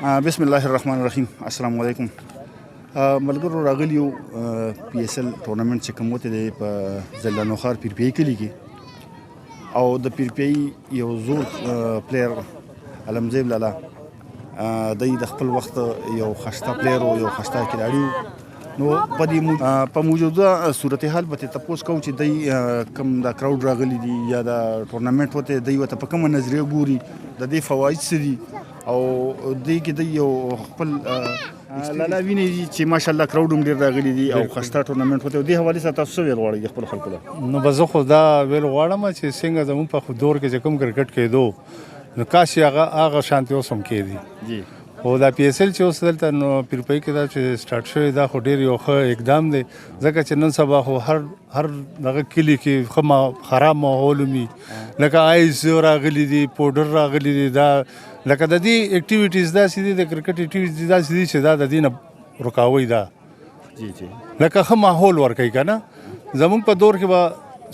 بسم الله الرحمن الرحیم. السلام علیکم. ملګرو راغلیو پی ایس ال ټورنمنټ چې کوم وته دی په زلانو خار پیرپی کلی کې او د پیرپی یو زور پلیر علمزیب لالا د خپل وخت یو خسته پلیر او یو خسته کلاړي نو په موجوده صورتحال به تاسو کوم چې د کم د کراود راغلي دي یا د ټورنمنټ وته دی وته په کوم نظریه ګوري د دې فواید سری او دې کې د یو خپل لالا ویني چې ماشاءالله کراود هم ډیر راغلي دي او خسته ټورنمنټ وته دې حواله سره تاسو ویل غواړئ خپل خلکو ته. نو به زه خو دا ویل غواړم چې څنګه زموږ په دور کې چې کوم کرکټ کېدو نو کاش هغه شانتي اوس هم کېدي جی او دا پی ایس ال چې اوس دلته نو پیرپی کې دا چې سٹارټ شوی دا خو ډیر یو ښه اقدام دی ځکه چې نن سبا خو هر دغه کلی کې خراب ماحول وي لکه آیس راغلي دي پوډر راغلي دي دا لکه د دې اکټیویټیز داسې دي د کرکټ اکټیویټیز داسې دي چې دا د دې نه رکاوي دا جی جی لکه ښه ماحول ورکوي که نه زموږ په دور کې به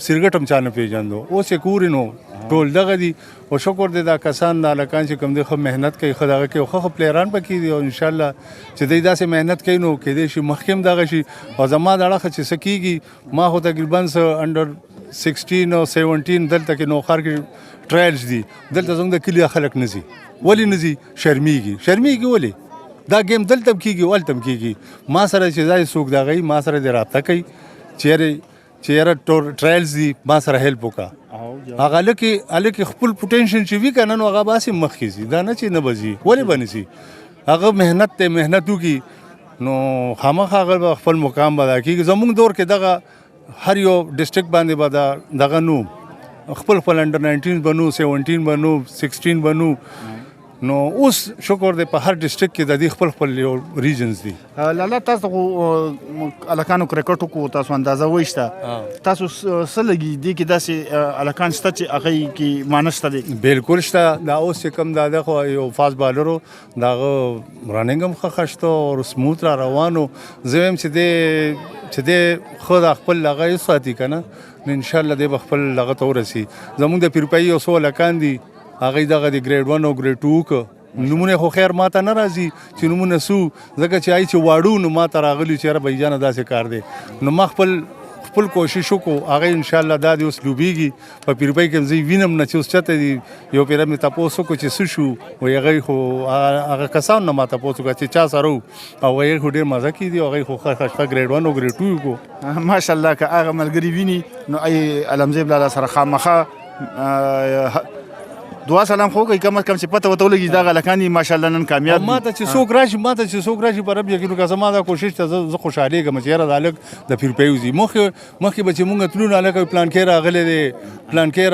سرګټ هم چا نه پېژندو اوس یې کورې نو ټول دغه دي او شکر دی دا کسان دا هلکان چې کوم دی ښه محنت کوي ښه دغه کوي ښه پلیران پکې دي او انشاءالله چې دی داسې محنت کوي نو کیدای شي مخکې هم دغه شي او زما د اړخه چې څه کېږي ما خو تقریبا انډر 16 او 17 دلته کې نوخار کې ټرایلز دي دلته زموږ د کلي خلک نه ځي ولې نه ځي شرمېږي ولې دا گیم دلته هم کېږي هلته هم کېږي ما سره چې دا څوک دغه ما سره د رابطه کوي چیرې ټرایلز دي ما سره هیلپ وکړه هغه هلکې خپل پوټینشل چې وي که نه نو هغه به هسې مخکې ځي دا نه چې نه به ځي ولې به نه ځي هغه محنت وکړي نو خامخا هغه به خپل مقام به ادا کېږي زموږ دور کې دغه هر یو ډسټرکټ باندې به دغه نو خپل انډر 19 به نو 17 به نو 16 به نو نو اوس شکر دی په هر ډسټرکټ کې د دې خپل یو ریجنز دي. لالا تاسو خو الکانو کرکټ کو تاسو اندازه وښته تاسو څه لګي دي کې داسې الکان شته چې هغه کې مانشته دي بالکل شته دا اوس چې کوم دا خو یو فاست بالرو دغه رننګ هم ښه خشته او سموث را روانو زه هم چې دې خو د خپل لغه ساتي که نه نو انشاءالله دې به خپل لغه ته ورسي زموږ د پیرپی یو څو هلکان دي هغه دغه د ګریډ 1 او ګریډ 2 که نمونه خو خیر ماته نه راځي چې نمونه سو ځکه چې آی چې واړو نو ماته راغلي چې یاره بھائی جانه داسې کار دی نو ما خپل کوشش وکړو هغه انشاءالله دا د اوس لوبیږي په پیرپی کې زه وینم نه چې اوس چته دي یو پیره مې تپوس وکړو چې څه شو وایي هغوی خو هغه کسان نه ما تپوس وکړه چې چا سره و او هغوی خو ډېر مزه کړي دي هغوی خو ښه ګریډ 1 او ګریډ 2 وکړو ماشاءالله که هغه ملګري ویني نو ای علمزیب لالا سره خامخا دعا سلام خو کوي کم از کم چې پته وته ولګي دا غلکانی ماشاءالله نن کامیاب ماته چې څوک راشي پر رب یقین که زما دا کوشش ته زه خوشحالېږم چې یاره دا هلک د پیرپی وځي مخکې به چې مونږ تلو نو هلکه پلان کې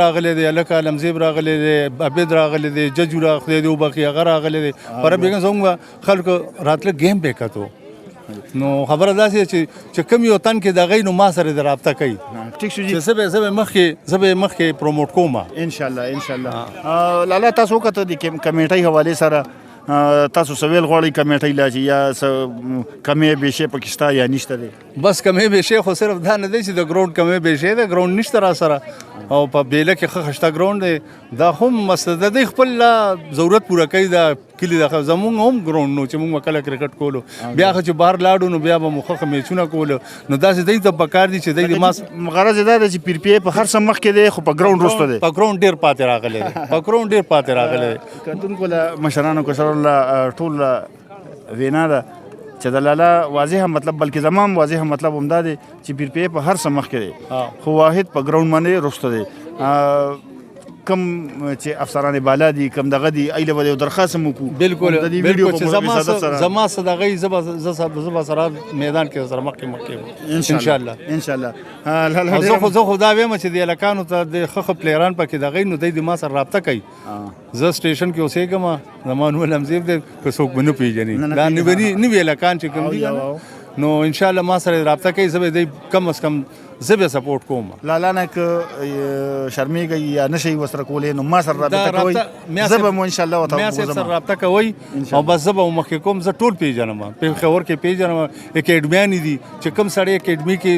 راغلی دی هلکه علمزیب راغلی دی عبید راغلی دی ججو راغلی دی وبخي هغه راغلی دی پر رب یقین زموږ خلکو راتله گیم به کتو نو خبره داسې چې کم یو تن کې دغه نو ما سره د رابطه کوي ټیک شو جی چې زه به مخکې پروموټ کوم انشاءالله لالا تاسو وکړه د کمیټۍ حوالې سره تاسو سویل غواړئ کمیټۍ لا چې یا کمې بیشې پکې شته یا نشته دی بس کمې بیشې خو صرف دا نه دی چې د ګراونډ کمې بیشې ده ګراونډ نشته را سره او په بیله کې ښه خشته ګراونډ دی دا هم مسله د دوی خپل ضرورت پوره کوي دا کلي د زموږ هم ګراونډ نو چې موږ کله کرکټ کولو بیا خو چې بهر لاړو نو بیا به مو ښه میچونه کولو نو داسې دوی ته پکار دي چې دوی د ما غرض دا ده چې پیرپی په هر څه مخکې دی خو په ګراونډ وروسته دی په ګراونډ ډېر پاتې راغلی دی کتونکو له مشرانو کشرانو له ټول وینا ده چې د لالا واضح مطلب بلکې زمام واضح مطلب هم دا دی چې پیرپی په هر څه مخکې دی خو واحد په ګراونډ باندې وروسته دی کم چې افسران بالا دي کم دغه دي ایله به درخواست مو کو بالکل زما صدقه زما سره میدان کې سره مخکې ان شاء الله زه خو دا وایم چې د الکانو ته د خخ پلیران پکې دغه نو د ما سره رابطه کوي زه سټیشن کې اوسېږم زما نوم علمزیب دی که څوک به نه پېژني دا نوي الکان چې کوم دي نو ان شاء الله ما سره رابطه کوي زه به دی کم از کم زه به سپورټ کوم. لالا نه که شرمېږي یا نشي وسره کولې نو ما سره رابطه کوي زه به مو ان شاء الله وته ما سره رابطه کوي او بس زه به مخکې کوم. زه ټول پیژنم په خبر کې پیژنم اکیډمیان دي چې کوم سړی اکیډمي کې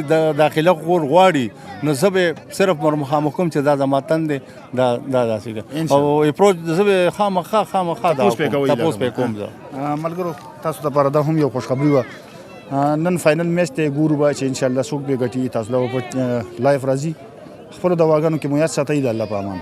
داخله غواړي نو زه به صرف مخامخ کوم چې دا زما تن دی دا داسې او اپروچ زه به خامخا دا تاسو په کوم. ملګرو تاسو ته پر دا هم یو خوشخبری و نن فائنل میچ ته ګورو به چې ان شاء الله څوک به ګټي. تاسو له لایف راځي خپل دواګانو کې مو یاد ساتئ د الله په امان.